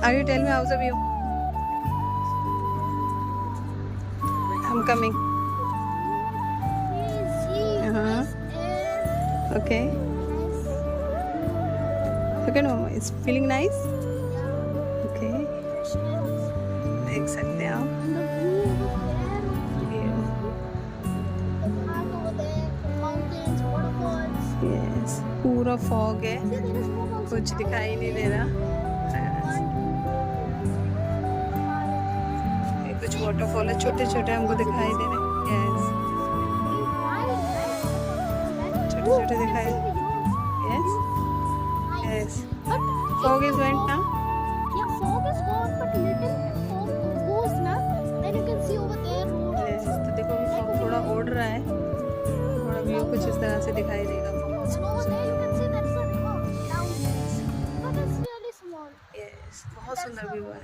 Are you tell me how's the view? I'm coming. Okay. Okay, no, it's feeling nice. Okay. देख सकते हैं आप. Yes. पूरा fog है. कुछ दिखाई नहीं दे रहा. ये कुछ waterfall है, छोटे छोटे हमको दिखाई दे रहे. Yes. छोटे छोटे दिखाई. Yes. Yes. Fog is went now. Yeah, fog is gone, but little fog goes now. Then you can see over there road. Yes. तो देखो अभी fog थोड़ा उड़ रहा है. थोड़ा व्यू कुछ इस तरह से दिखाई देगा. And over there you can see that is a river down there. But it's really small. Yes. बहुत सुंदर व्यू है.